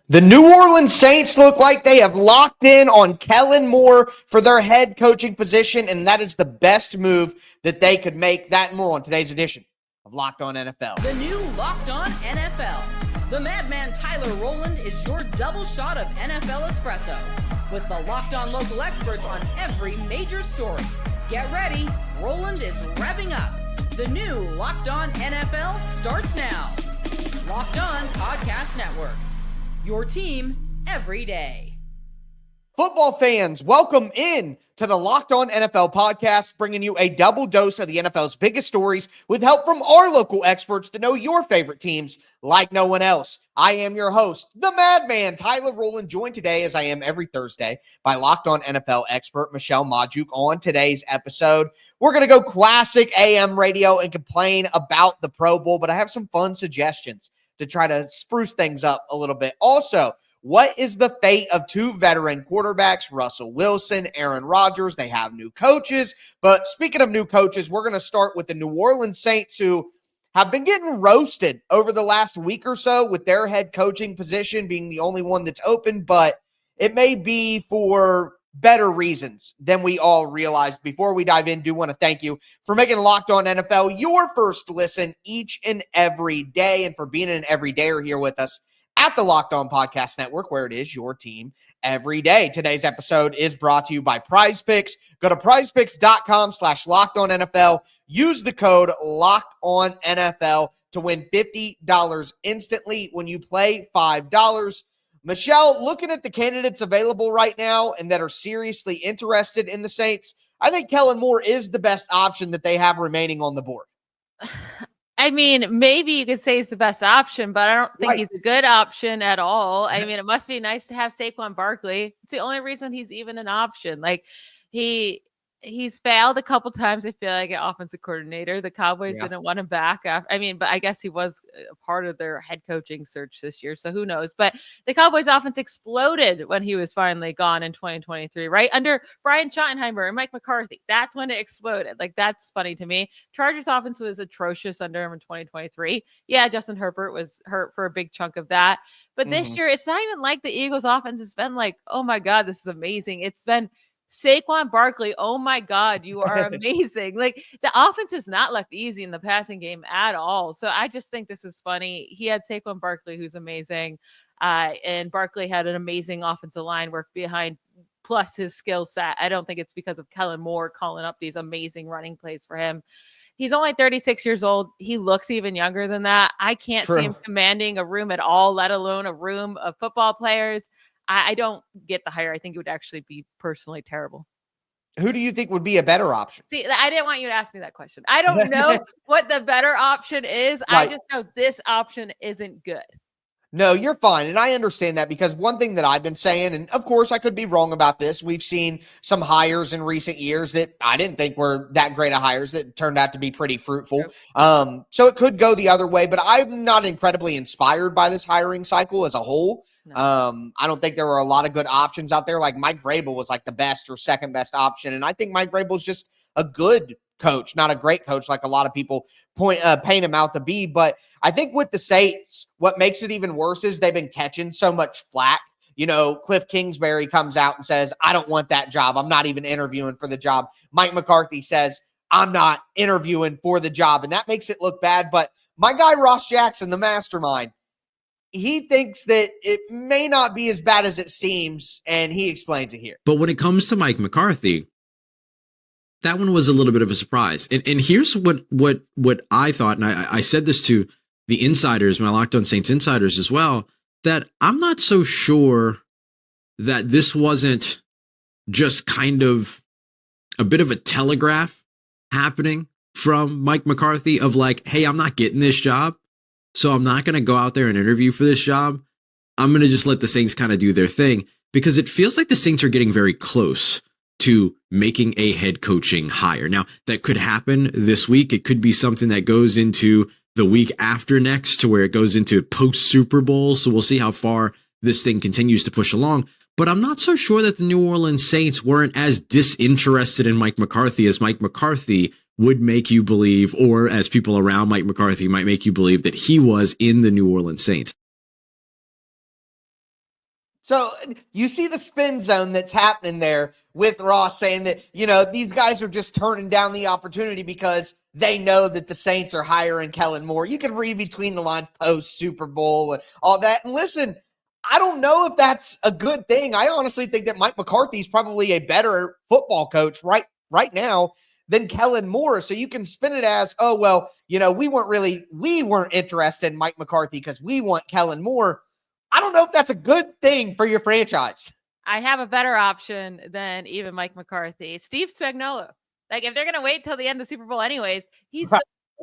The New Orleans Saints look like they have locked in on Kellen Moore for their head coaching position, and that is the best move that they could make. That and more on today's edition of Locked On NFL. The new Locked On NFL. The madman Tyler Rowland is your double shot of NFL espresso with the Locked On local experts on every major story. Get ready. Rowland is revving up. The new Locked On NFL starts now. Locked On Podcast Network. Your team every day. Football fans, welcome in to the Locked On NFL podcast, bringing you a double dose of the NFL's biggest stories with help from our local experts that know your favorite teams like no one else. I am your host, the madman, Tyler Rowland, joined today, as I am every Thursday, by Locked On NFL expert Michelle Majuk. On today's episode, we're going to go classic AM radio and complain about the Pro Bowl, but I have some fun suggestions to try to spruce things up a little bit. Also, what is the fate of two veteran quarterbacks, Russell Wilson, Aaron Rodgers? They have new coaches. But speaking of new coaches, we're going to start with the New Orleans Saints, who have been getting roasted over the last week or so with their head coaching position being the only one that's open. But it may be for better reasons than we all realized. Before we dive in, do want to thank you for making Locked On NFL your first listen each and every day, and for being an everydayer here with us at the Locked On Podcast Network, where it is your team every day. Today's episode is brought to you by Prize Picks. Go to prizepicks.com/LockedOnNFL. Use the code LockedOnNFL to win $50 instantly when you play $5. Michelle, looking at the candidates available right now and that are seriously interested in the Saints, I think Kellen Moore is the best option that they have remaining on the board. I mean, maybe you could say he's the best option, but I don't think he's a good option at all. I mean, it must be nice to have Saquon Barkley. It's the only reason he's even an option. Like, he's failed a couple times, I feel like, at offensive coordinator. The Cowboys didn't want him back. But I guess he was a part of their head coaching search this year, so who knows? But the Cowboys offense exploded when he was finally gone in 2023, right? Under Brian Schottenheimer and Mike McCarthy. That's when it exploded. Like, that's funny to me. Chargers offense was atrocious under him in 2023. Yeah, Justin Herbert was hurt for a big chunk of that. But this year, it's not even like the Eagles offense has been like, oh my God, this is amazing. It's been Saquon Barkley, oh my God, you are amazing. Like, the offense is not left easy in the passing game at all. So I just think this is funny. He had Saquon Barkley, who's amazing. And Barkley had an amazing offensive line work behind, plus his skill set. I don't think it's because of Kellen Moore calling up these amazing running plays for him. He's only 36 years old. He looks even younger than that. I can't see him commanding a room at all, let alone a room of football players. I don't get the hire. I think it would actually be personally terrible. Who do you think would be a better option? See, I didn't want you to ask me that question. I don't know what the better option is. Right. I just know this option isn't good. No, you're fine. And I understand that, because one thing that I've been saying, and of course I could be wrong about this, we've seen some hires in recent years that I didn't think were that great of hires that turned out to be pretty fruitful. Yep. So it could go the other way, but I'm not incredibly inspired by this hiring cycle as a whole. No. I don't think there were a lot of good options out there. Like, Mike Vrabel was like the best or second best option. And I think Mike Vrabel is just a good coach, not a great coach like a lot of people paint him out to be. But I think with the Saints, what makes it even worse is they've been catching so much flack. You know, Kliff Kingsbury comes out and says, I don't want that job. I'm not even interviewing for the job. Mike McCarthy says, I'm not interviewing for the job. And that makes it look bad. But my guy, Ross Jackson, the mastermind, he thinks that it may not be as bad as it seems, and he explains it here. But when it comes to Mike McCarthy, that one was a little bit of a surprise. And here's what I thought, and I said this to the insiders, my Locked On Saints insiders as well, that I'm not so sure that this wasn't just kind of a bit of a telegraph happening from Mike McCarthy of like, hey, I'm not getting this job, so I'm not going to go out there and interview for this job. I'm going to just let the Saints kind of do their thing, because it feels like the Saints are getting very close to making a head coaching hire. Now, that could happen this week. It could be something that goes into the week after next, to where it goes into post Super Bowl. So we'll see how far this thing continues to push along. But I'm not so sure that the New Orleans Saints weren't as disinterested in Mike McCarthy as Mike McCarthy would make you believe, or as people around Mike McCarthy might make you believe that he was in the New Orleans Saints. So you see the spin zone that's happening there with Ross saying that, these guys are just turning down the opportunity because they know that the Saints are hiring Kellen Moore. You can read between the lines post Super Bowl and all that. And listen, I don't know if that's a good thing. I honestly think that Mike McCarthy is probably a better football coach right now than Kellen Moore. So you can spin it as, oh, well, we weren't interested in Mike McCarthy because we want Kellen Moore. I don't know if that's a good thing for your franchise. I have a better option than even Mike McCarthy. Steve Spagnuolo. Like, if they're going to wait till the end of the Super Bowl anyways, he's a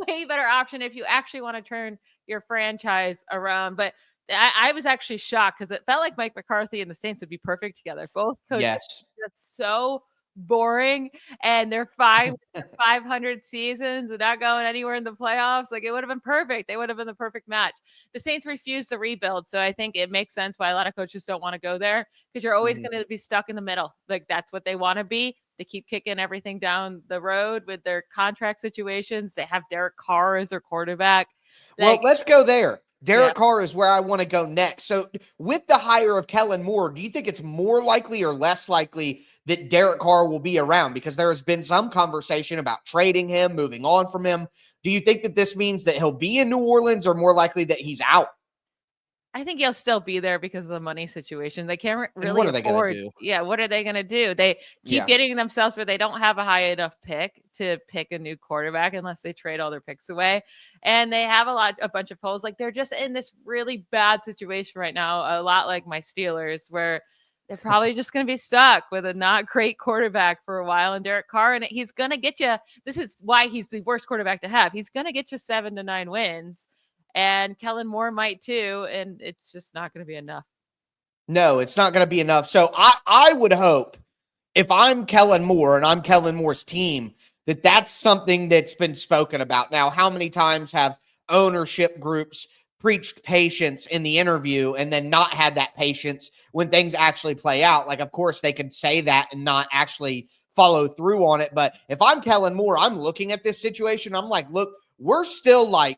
way better option if you actually want to turn your franchise around. But I was actually shocked because it felt like Mike McCarthy and the Saints would be perfect together. Both coaches are so boring, and they're 500 seasons and not going anywhere in the playoffs. Like, it would have been perfect. They would have been the perfect match. The Saints refused to rebuild, so I think it makes sense why a lot of coaches don't want to go there, because you're always going to be stuck in the middle. Like, that's what they want to be. They keep kicking everything down the road with their contract situations. They have Derek Carr as their quarterback. Well, let's go there. Derek Carr is where I want to go next. So with the hire of Kellen Moore, do you think it's more likely or less likely that Derek Carr will be around? Because there has been some conversation about trading him, moving on from him. Do you think that this means that he'll be in New Orleans, or more likely that he's out? I think he'll still be there because of the money situation. They can't really what are they going to do? Yeah, what are they going to do? They keep getting themselves where they don't have a high enough pick to pick a new quarterback unless they trade all their picks away. And they have a bunch of holes. Like, they're just in this really bad situation right now, a lot like my Steelers, where they're probably just going to be stuck with a not great quarterback for a while. And Derek Carr, and he's going to get you. This is why he's the worst quarterback to have. He's going to get you 7 to 9 wins. And Kellen Moore might too, and it's just not going to be enough. No, it's not going to be enough. So I would hope, if I'm Kellen Moore and I'm Kellen Moore's team, that that's something that's been spoken about. Now, how many times have ownership groups preached patience in the interview and then not had that patience when things actually play out? Like, of course, they could say that and not actually follow through on it. But if I'm Kellen Moore, I'm looking at this situation. I'm like, look, we're still like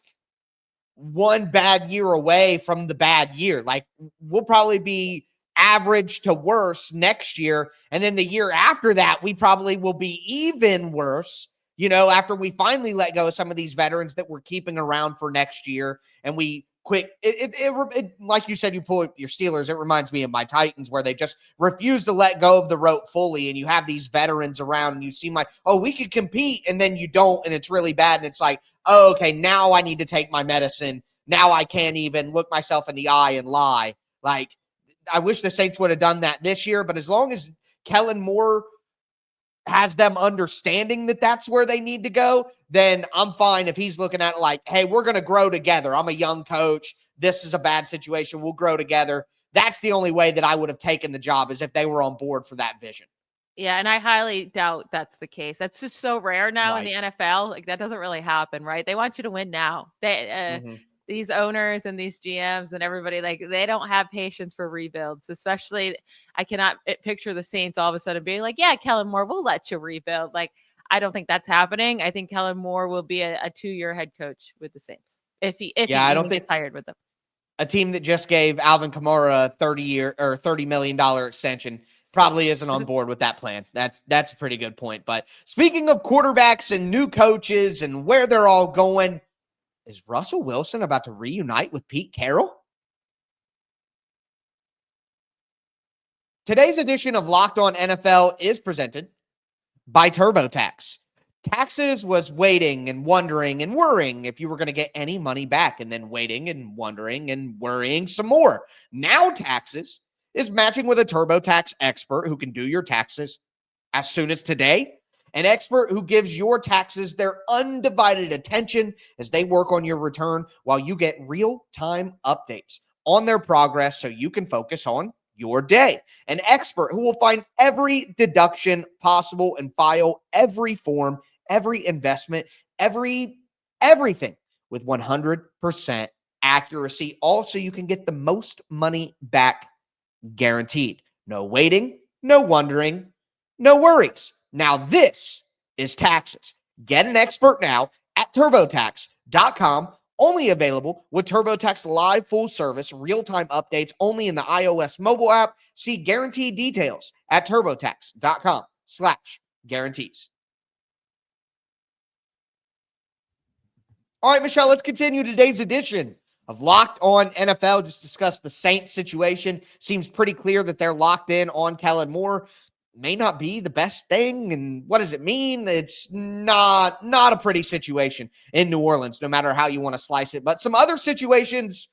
one bad year away from the bad year. Like, we'll probably be average to worse next year. And then the year after that, we probably will be even worse, after we finally let go of some of these veterans that we're keeping around for next year. And we quit. It like you said, you pull your Steelers. It reminds me of my Titans, where they just refuse to let go of the rope fully. And you have these veterans around and you seem like, oh, we could compete. And then you don't. And it's really bad. And it's like, oh, okay, now I need to take my medicine. Now I can't even look myself in the eye and lie. Like, I wish the Saints would have done that this year. But as long as Kellen Moore has them understanding that that's where they need to go, then I'm fine if he's looking at it like, hey, we're going to grow together. I'm a young coach. This is a bad situation. We'll grow together. That's the only way that I would have taken the job, is if they were on board for that vision. Yeah, and I highly doubt that's the case. That's just so rare now in the NFL. Like, that doesn't really happen, right? They want you to win now. These owners and these GMs and everybody, like, they don't have patience for rebuilds. Especially, I cannot picture the Saints all of a sudden being like, yeah, Kellen Moore, we'll let you rebuild. Like, I don't think that's happening. I think Kellen Moore will be a 2-year head coach with the Saints if he I don't think gets hired with them. A team that just gave Alvin Kamara a $30 million extension probably isn't on board with that plan. That's a pretty good point. But speaking of quarterbacks and new coaches and where they're all going, is Russell Wilson about to reunite with Pete Carrol? Today's edition of Locked On NFL is presented by TurboTax. Taxes was waiting and wondering and worrying if you were going to get any money back, and then waiting and wondering and worrying some more. Now Taxes is matching with a TurboTax expert who can do your taxes as soon as today. An expert who gives your taxes their undivided attention as they work on your return, while you get real-time updates on their progress so you can focus on your day. An expert who will find every deduction possible and file every form, every investment, everything with 100% accuracy. Also, you can get the most money back guaranteed. No waiting, no wondering, no worries. Now this is taxes. Get an expert now at TurboTax.com Only available with TurboTax Live full service, real-time updates only in the iOS mobile app. See guaranteed details at turbotax.com/guarantees. All right, Michelle, let's continue today's edition of Locked On NFL. Just discuss the Saints situation. Seems pretty clear that they're locked in on Kellen Moore. May not be the best thing. And what does it mean? It's not a pretty situation in New Orleans, no matter how you want to slice it. But some other situations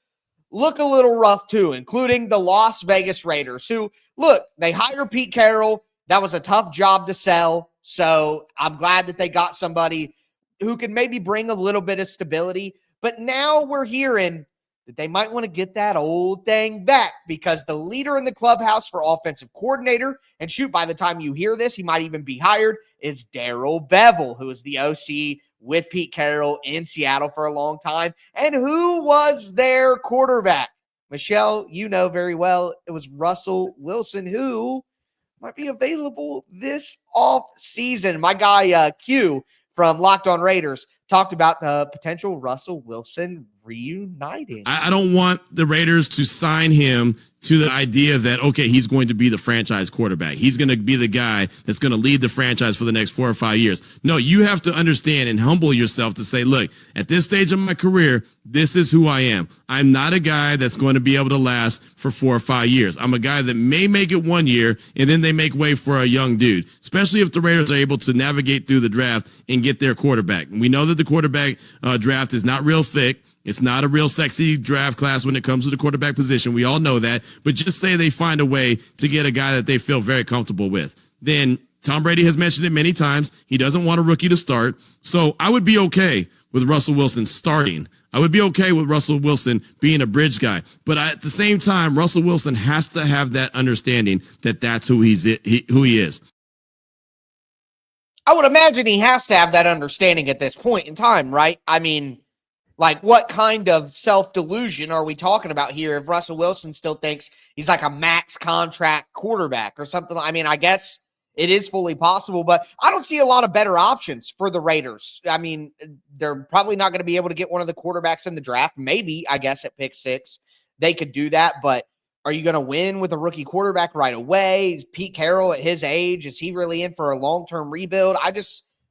look a little rough too, including the Las Vegas Raiders, who, look, they hire Pete Carrol. That was a tough job to sell. So I'm glad that they got somebody who can maybe bring a little bit of stability. But now we're hearing that they might want to get that old thing back because the leader in the clubhouse for offensive coordinator, and shoot, by the time you hear this, he might even be hired, is Darrell Bevell, who is the OC with Pete Carrol in Seattle for a long time. And who was their quarterback? Michelle, you know very well, it was Russell Wilson, who might be available this off season. My guy, Q from Locked On Raiders, talked about the potential Russell Wilson reuniting. I don't want the Raiders to sign him to the idea that, okay, he's going to be the franchise quarterback. He's going to be the guy that's going to lead the franchise for the next 4 or 5 years. No, you have to understand and humble yourself to say, look, at this stage of my career, this is who I am. I'm not a guy that's going to be able to last for 4 or 5 years. I'm a guy that may make it 1 year, and then they make way for a young dude, especially if the Raiders are able to navigate through the draft and get their quarterback. We know that the quarterback draft is not real thick. It's not a real sexy draft class when it comes to the quarterback position. We all know that. But just say they find a way to get a guy that they feel very comfortable with. Then Tom Brady has mentioned it many times. He doesn't want a rookie to start. So I would be okay with Russell Wilson starting. I would be okay with Russell Wilson being a bridge guy. But at the same time, Russell Wilson has to have that understanding that that's who he is. I would imagine he has to have that understanding at this point in time, right? I mean, like, what kind of self-delusion are we talking about here if Russell Wilson still thinks he's like a max contract quarterback or something? I mean, I guess it is fully possible, but I don't see a lot of better options for the Raiders. I mean, they're probably not going to be able to get one of the quarterbacks in the draft. Maybe, I guess, at pick 6, they could do that, but are you going to win with a rookie quarterback right away? Is Pete Carrol at his age? Is he really in for a long-term rebuild?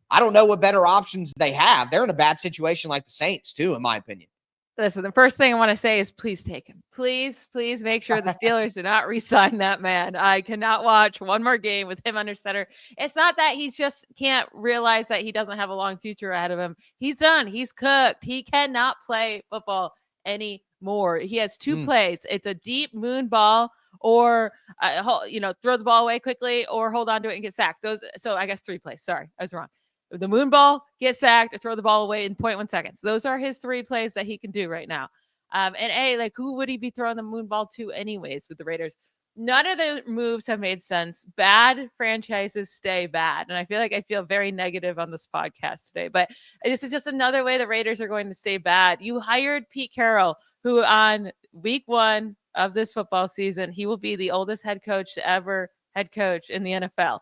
I don't know what better options they have. They're in a bad situation like the Saints, too, in my opinion. Listen, the first thing I want to say is please take him. Please make sure the Steelers do not re-sign that man. I cannot watch one more game with him under center. It's not that he just can't realize that he doesn't have a long future ahead of him. He's done. He's cooked. He cannot play football anymore. He has 2 plays. It's a deep moon ball or, throw the ball away quickly or hold on to it and get sacked. So I guess 3 plays. Sorry, I was wrong. The moon ball, get sacked, or throw the ball away in 0.1 seconds. Those are his 3 plays that he can do right now. Who would he be throwing the moon ball to anyways with the Raiders? None of the moves have made sense. Bad franchises stay bad. And I feel very negative on this podcast today, but this is just another way the Raiders are going to stay bad. You hired Pete Carrol, who on week 1 of this football season, he will be the oldest head coach to ever head coach in the NFL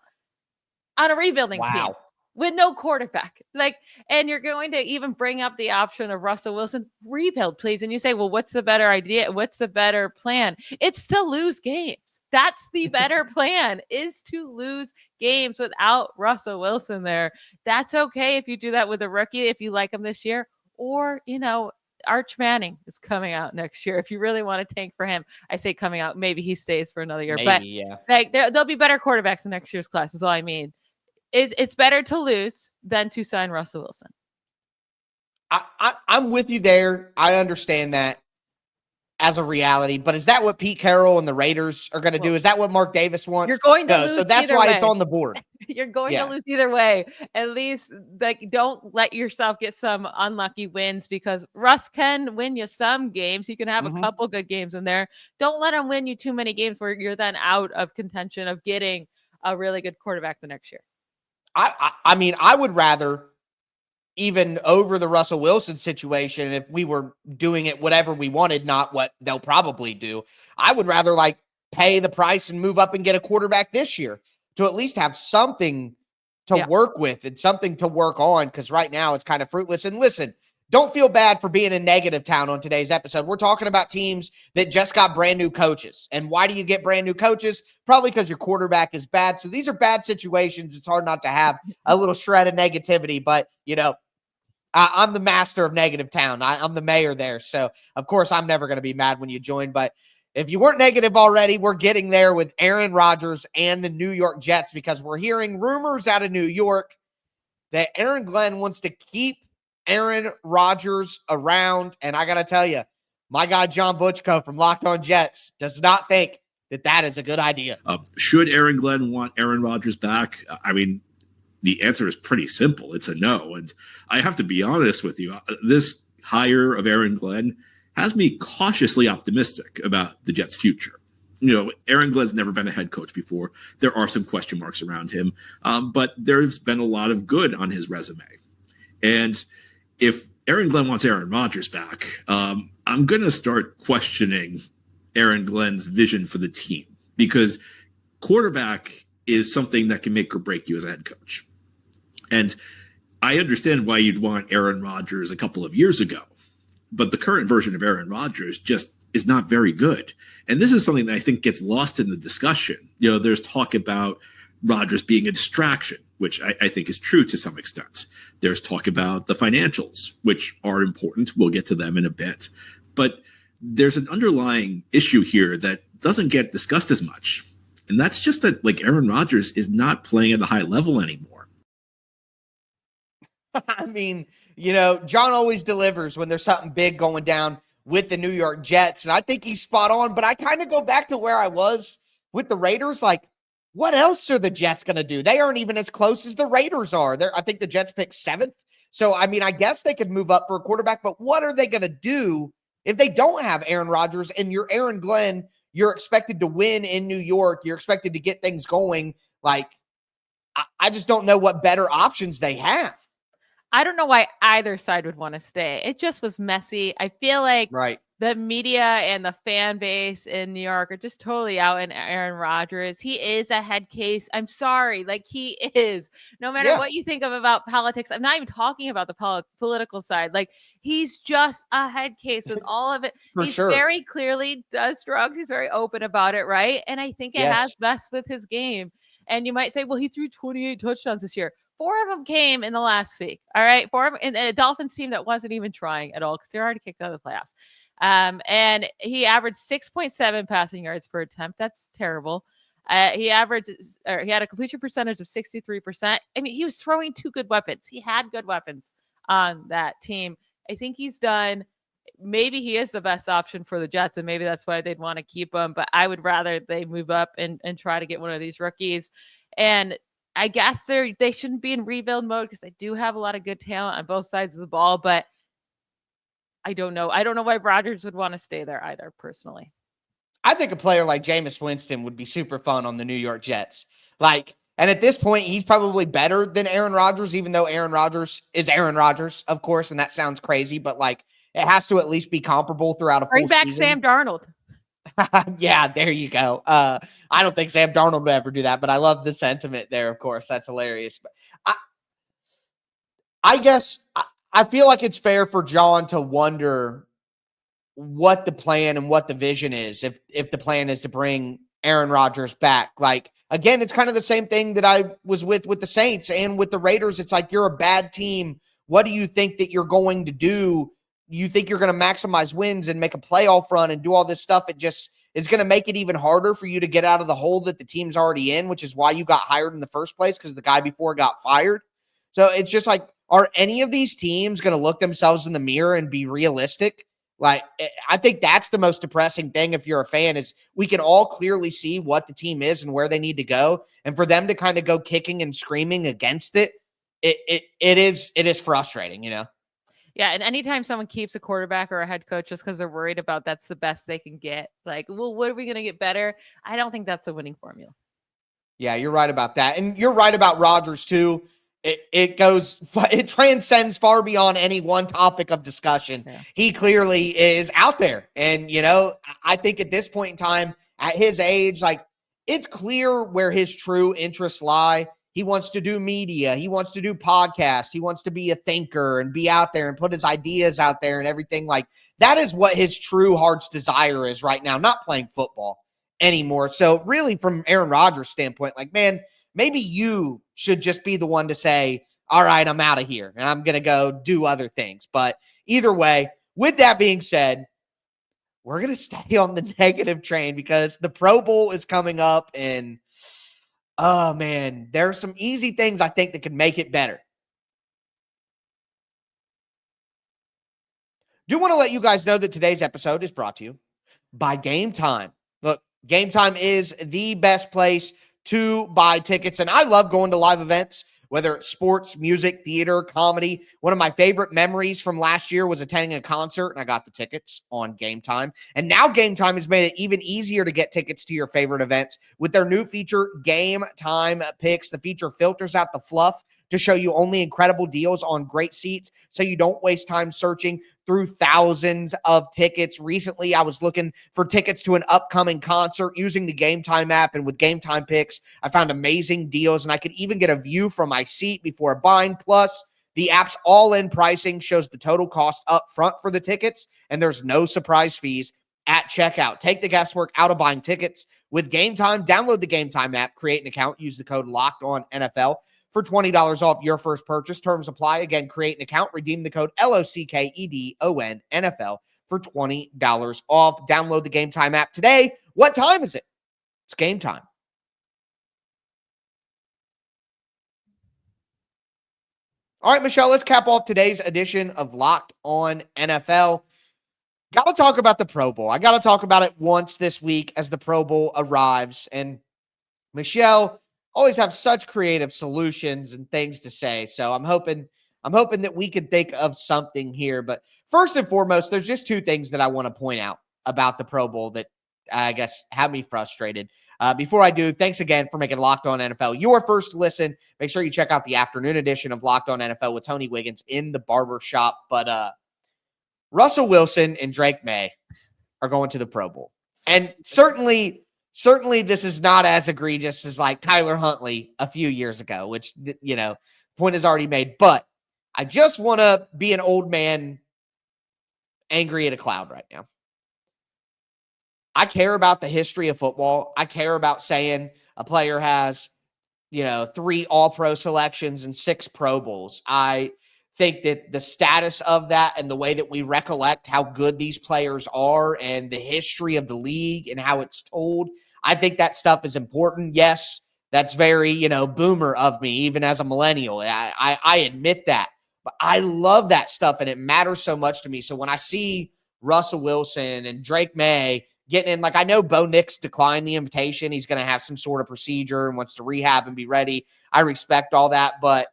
on a rebuilding team. With no quarterback. And you're going to even bring up the option of Russell Wilson, rebuild, please. And you say, well, what's the better idea? What's the better plan? It's to lose games. That's the better plan, is to lose games without Russell Wilson there. That's okay if you do that with a rookie, if you like him this year. Or, Arch Manning is coming out next year. If you really want to tank for him, I say coming out. Maybe he stays for another year. There'll be better quarterbacks in next year's class is all I mean. It's better to lose than to sign Russell Wilson. I'm with you there. I understand that as a reality, but is that what Pete Carrol and the Raiders are going to do? Is that what Mark Davis wants? You're going to lose. So that's why it's on the board. You're going to lose either way. At least don't let yourself get some unlucky wins, because Russ can win you some games. He can have a couple good games in there. Don't let him win you too many games where you're then out of contention of getting a really good quarterback the next year. I mean, I would rather, even over the Russell Wilson situation, if we were doing it whatever we wanted, not what they'll probably do, I would rather pay the price and move up and get a quarterback this year to at least have something to work with and something to work on, because right now it's kind of fruitless. And listen, don't feel bad for being in negative town on today's episode. We're talking about teams that just got brand new coaches. And why do you get brand new coaches? Probably because your quarterback is bad. So these are bad situations. It's hard not to have a little shred of negativity, but I'm the master of negative town. I'm the mayor there. So of course I'm never going to be mad when you join, but if you weren't negative already, we're getting there with Aaron Rodgers and the New York Jets, because we're hearing rumors out of New York that Aaron Glenn wants to keep Aaron Rodgers around. And I got to tell you, my guy John Butchko from Locked On Jets does not think that is a good idea. Should Aaron Glenn want Aaron Rodgers back? I mean, the answer is pretty simple. It's a no. And I have to be honest with you. This hire of Aaron Glenn has me cautiously optimistic about the Jets' future. Aaron Glenn's never been a head coach before. There are some question marks around him, but there's been a lot of good on his resume. And if Aaron Glenn wants Aaron Rodgers back, I'm going to start questioning Aaron Glenn's vision for the team, because quarterback is something that can make or break you as a head coach. And I understand why you'd want Aaron Rodgers a couple of years ago, but the current version of Aaron Rodgers just is not very good. And this is something that I think gets lost in the discussion. There's talk about Rodgers being a distraction, which I think is true to some extent. There's talk about the financials, which are important. We'll get to them in a bit. But there's an underlying issue here that doesn't get discussed as much. And that's just that, Aaron Rodgers is not playing at a high level anymore. I mean, John always delivers when there's something big going down with the New York Jets. And I think he's spot on, but I kind of go back to where I was with the Raiders. What else are the Jets going to do? They aren't even as close as the Raiders are. I think the Jets picked 7th. So, I mean, I guess they could move up for a quarterback, but what are they going to do if they don't have Aaron Rodgers and you're Aaron Glenn? You're expected to win in New York. You're expected to get things going. I just don't know what better options they have. I don't know why either side would want to stay. It just was messy. I feel like the media and the fan base in New York are just totally out in Aaron Rodgers. He is a head case. I'm sorry. He is. No matter what you think about politics, I'm not even talking about the political side. He's just a head case with all of it. He's very clearly does drugs. He's very open about it, right? And I think it has messed with his game. And you might say, well, he threw 28 touchdowns this year. 4 of them came in the last week. All right. 4 of them in a Dolphins team that wasn't even trying at all because they're already kicked out of the playoffs. And he averaged 6.7 passing yards per attempt. That's terrible. He had a completion percentage of 63%. I mean, he was throwing 2 good weapons. He had good weapons on that team. I think he's done. Maybe he is the best option for the Jets, and maybe that's why they'd want to keep him. But I would rather they move up and try to get one of these rookies. And I guess they shouldn't be in rebuild mode because they do have a lot of good talent on both sides of the ball, but I don't know. I don't know why Rodgers would want to stay there either, personally. I think a player like Jameis Winston would be super fun on the New York Jets. And at this point, he's probably better than Aaron Rodgers, even though Aaron Rodgers is Aaron Rodgers, of course, and that sounds crazy, but it has to at least be comparable throughout a full season. Bring back Sam Darnold. Yeah, there you go. I don't think Sam Darnold would ever do that, but I love the sentiment there, of course. That's hilarious. But I guess I feel like it's fair for John to wonder what the plan and what the vision is if the plan is to bring Aaron Rodgers back. Again, it's kind of the same thing that I was with the Saints and with the Raiders. It's you're a bad team. What do you think that you're going to do? You think you're going to maximize wins and make a playoff run and do all this stuff. It just is going to make it even harder for you to get out of the hole that the team's already in, which is why you got hired in the first place, because the guy before got fired. So it's just are any of these teams going to look themselves in the mirror and be realistic? I think that's the most depressing thing if you're a fan, is we can all clearly see what the team is and where they need to go. And for them to kind of go kicking and screaming against it, it is frustrating, Yeah, and anytime someone keeps a quarterback or a head coach just because they're worried about that's the best they can get, well, what are we going to get better? I don't think that's a winning formula. Yeah, you're right about that. And you're right about Rodgers, too. It transcends far beyond any one topic of discussion. Yeah. He clearly is out there. And, I think at this point in time, at his age, it's clear where his true interests lie. He wants to do media. He wants to do podcasts. He wants to be a thinker and be out there and put his ideas out there and everything. Like, that is what his true heart's desire is right now, not playing football anymore. So really, from Aaron Rodgers' standpoint, like, man, maybe you should just be the one to say, all right, I'm out of here and I'm going to go do other things. But either way, with that being said, we're going to stay on the negative train because the Pro Bowl is coming up and oh, man, there are some easy things I think that could make it better. Do want to let you guys know that today's episode is brought to you by Game Time. Look, Game Time is the best place to buy tickets, and I love going to live events, whether it's sports, music, theater, comedy. One of my favorite memories from last year was attending a concert, and I got the tickets on Game Time. And now Game Time has made it even easier to get tickets to your favorite events with their new feature, Game Time Picks. The feature filters out the fluff to show you only incredible deals on great seats so you don't waste time searching through thousands of tickets. Recently, I was looking for tickets to an upcoming concert using the Game Time app, and with Game Time Picks, I found amazing deals, and I could even get a view from my seat before buying. Plus, the app's all-in pricing shows the total cost up front for the tickets, and there's no surprise fees at checkout. Take the guesswork out of buying tickets with Game Time. Download the Game Time app, create an account, use the code LOCKEDONNFL for $20 off your first purchase. Terms apply. Again, create an account, redeem the code LOCKEDONNFL for $20 off. Download the Game Time app today. What time is it? It's game time. All right, Michelle, let's cap off today's edition of Locked On NFL. Got to talk about the Pro Bowl. I got to talk about it once this week as the Pro Bowl arrives. And Michelle always have such creative solutions and things to say. So I'm hoping that we can think of something here. But first and foremost, there's just two things that I want to point out about the Pro Bowl that I guess have me frustrated. Before I do, thanks again for making Locked On NFL your first listen. Make sure you check out the afternoon edition of Locked On NFL with Tony Wiggins in the barber shop. But Russell Wilson and Drake May are going to the Pro Bowl. And certainly this is not as egregious as like Tyler Huntley a few years ago, which, you know, point is already made. But I just want to be an old man angry at a cloud right now. I care about the history of football. I care about saying a player has, 3 All-Pro selections and 6 Pro Bowls. I think that the status of that and the way that we recollect how good these players are and the history of the league and how it's told, I think that stuff is important. Yes, that's very, boomer of me, even as a millennial. I admit that. But I love that stuff, and it matters so much to me. So when I see Russell Wilson and Drake May getting in, like, I know Bo Nix declined the invitation. He's going to have some sort of procedure and wants to rehab and be ready. I respect all that, but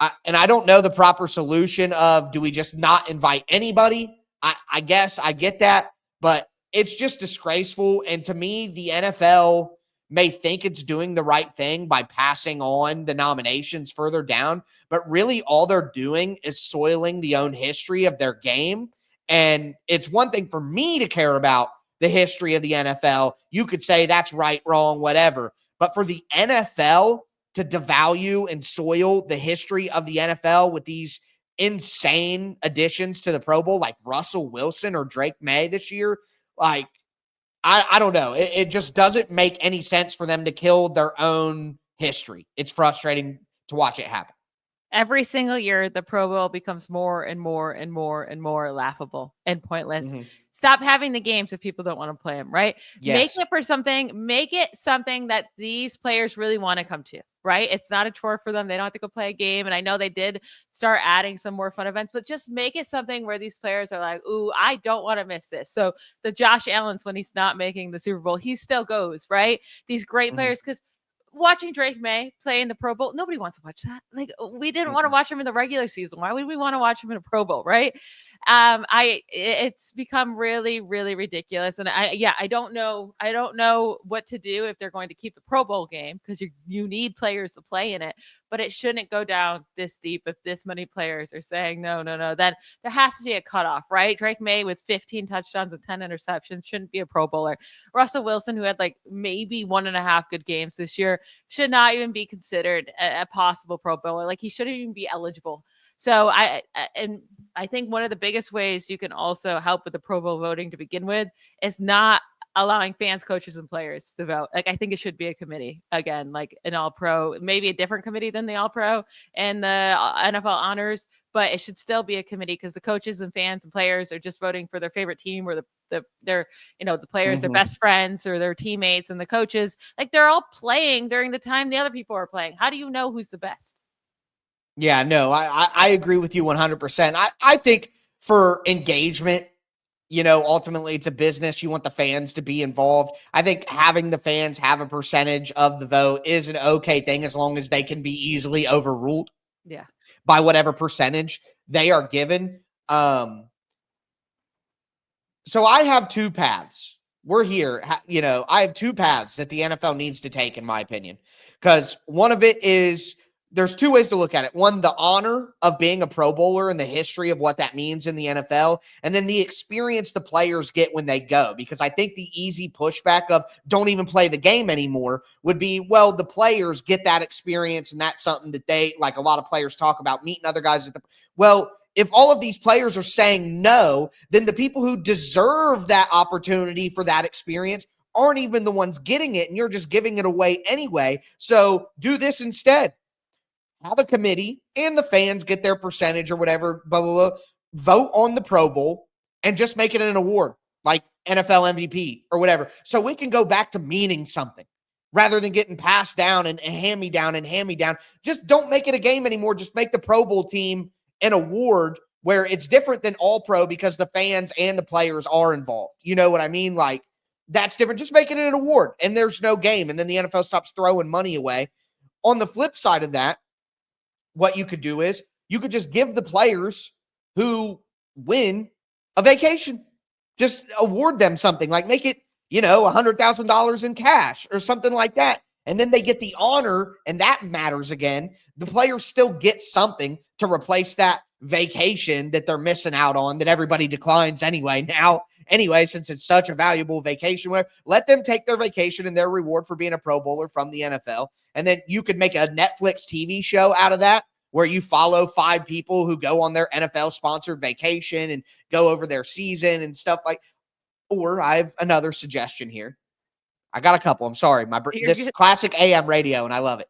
I don't know the proper solution of, do we just not invite anybody? I guess I get that, but it's just disgraceful. And to me, the NFL may think it's doing the right thing by passing on the nominations further down, but really all they're doing is soiling the own history of their game. And it's one thing for me to care about the history of the NFL. You could say that's right, wrong, whatever. But for the NFL to devalue and soil the history of the NFL with these insane additions to the Pro Bowl, like Russell Wilson or Drake May this year, like, I don't know. It just doesn't make any sense for them to kill their own history. It's frustrating to watch it happen. Every single year, the Pro Bowl becomes more and more and more and more laughable and pointless. Mm-hmm. Stop having the games if people don't want to play them, right? Yes. Make it something that these players really want to come to, right? It's not a chore for them. They don't have to go play a game. And I know they did start adding some more fun events, but just make it something where these players are like, ooh, I don't want to miss this. So the Josh Allen's, when he's not making the Super Bowl, he still goes, right? These great players, because watching Drake May play in the Pro Bowl, nobody wants to watch that. Like, we didn't want to watch him in the regular season. Why would we want to watch him in a Pro Bowl, right? It's become really, really ridiculous. And I don't know what to do if they're going to keep the Pro Bowl game, because you need players to play in it, but it shouldn't go down this deep if this many players are saying no. Then there has to be a cutoff, right? Drake May with 15 touchdowns and 10 interceptions shouldn't be a Pro Bowler. Russell Wilson, who had like maybe 1.5 good games this year, should not even be considered a possible Pro Bowler. Like, he shouldn't even be eligible. So I think one of the biggest ways you can also help with the Pro Bowl voting to begin with is not allowing fans, coaches, and players to vote. Like, I think it should be a committee again, like an All-Pro, maybe a different committee than the All-Pro and the NFL honors, but it should still be a committee, because the coaches and fans and players are just voting for their favorite team, or the players, their best friends or their teammates, and the coaches, like, they're all playing during the time the other people are playing. How do you know who's the best? Yeah, no, I agree with you 100%. I think for engagement, ultimately it's a business. You want the fans to be involved. I think having the fans have a percentage of the vote is an okay thing, as long as they can be easily overruled. Yeah. By whatever percentage they are given. So I have two paths. We're here. I have two paths that the NFL needs to take, in my opinion, because one of it is, there's two ways to look at it. One, the honor of being a Pro Bowler and the history of what that means in the NFL, and then the experience the players get when they go. Because I think the easy pushback of don't even play the game anymore would be, well, the players get that experience, and that's something that they, like a lot of players talk about, meeting other guys well, if all of these players are saying no, then the people who deserve that opportunity for that experience aren't even the ones getting it, and you're just giving it away anyway. So do this instead. Have a committee and the fans get their percentage or whatever, blah, blah, blah, vote on the Pro Bowl and just make it an award like NFL MVP or whatever. So we can go back to meaning something rather than getting passed down and hand me down. Just don't make it a game anymore. Just make the Pro Bowl team an award where it's different than All Pro, because the fans and the players are involved. You know what I mean? Like, that's different. Just make it an award and there's no game. And then the NFL stops throwing money away. On the flip side of that, what you could do is you could just give the players who win a vacation. Just award them something, like make it, $100,000 in cash or something like that. And then they get the honor, and that matters again. The players still get something to replace that vacation that they're missing out on, that everybody declines anyway now. Anyway, since it's such a valuable vacation, let them take their vacation and their reward for being a Pro Bowler from the NFL. And then you could make a Netflix TV show out of that, where you follow 5 people who go on their NFL-sponsored vacation and go over their season and stuff like. Or I have another suggestion here. I got a couple. I'm sorry. This is classic AM radio, and I love it.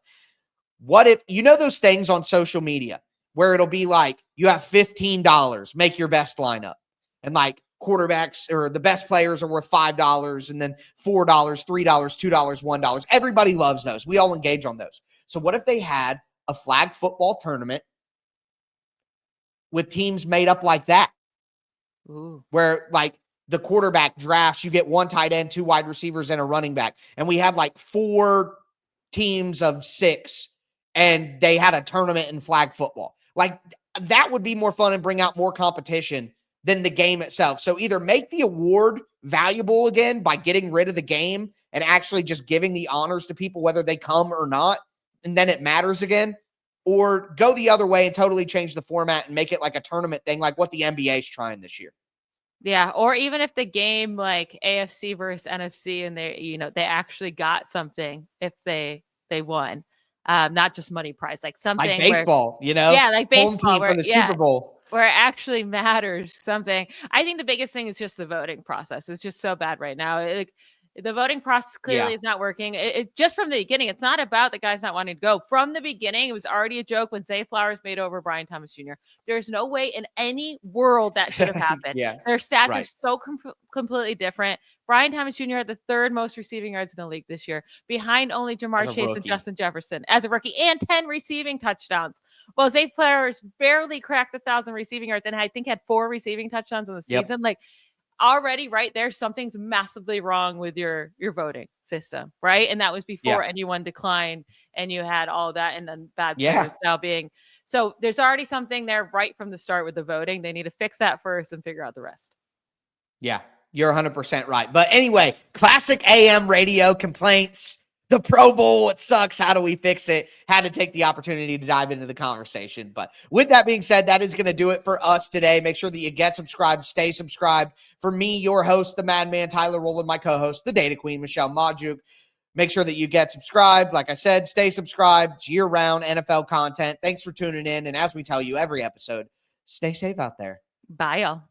What if, those things on social media where it'll be like, you have $15, make your best lineup. And like, quarterbacks or the best players are worth $5, and then $4, $3, $2, $1. Everybody loves those. We all engage on those. So what if they had a flag football tournament with teams made up like that? Ooh. Where like the quarterback drafts, you get 1 tight end, 2 wide receivers, and a running back. And we had like 4 teams of 6, and they had a tournament in flag football. Like, that would be more fun and bring out more competition than the game itself. So either make the award valuable again by getting rid of the game and actually just giving the honors to people, whether they come or not, and then it matters again, or go the other way and totally change the format and make it like a tournament thing, like what the NBA is trying this year. Yeah. Or even if the game, like AFC versus NFC, and they actually got something if they won, not just money prize, like something like baseball, yeah, like baseball, home team for the Super Bowl. Where it actually matters something. I think the biggest thing is just the voting process. It's just so bad right now. The voting process clearly is not working. It just from the beginning, it's not about the guys not wanting to go. From the beginning, it was already a joke when Zay Flowers made over Brian Thomas Jr. There's no way in any world that should have happened. Their stats are so completely different. Brian Thomas Jr. had the 3rd most receiving yards in the league this year, behind only Jamar Chase and Justin Jefferson as a rookie, and 10 receiving touchdowns. Well, Zay Flowers barely cracked 1,000 receiving yards, and I think had 4 receiving touchdowns in the season. Like, already right there, something's massively wrong with your voting system, right? And that was before anyone declined, and you had all that, and then bad players now being. So there's already something there right from the start with the voting. They need to fix that first and figure out the rest. Yeah, you're 100% right. But anyway, classic AM radio complaints. The Pro Bowl, it sucks. How do we fix it? Had to take the opportunity to dive into the conversation. But with that being said, that is going to do it for us today. Make sure that you get subscribed, stay subscribed. For me, your host, the Madman, Tyler Rowland, my co-host, the Data Queen, Michelle Majuk. Make sure that you get subscribed. Like I said, stay subscribed. It's year-round NFL content. Thanks for tuning in. And as we tell you every episode, stay safe out there. Bye, y'all.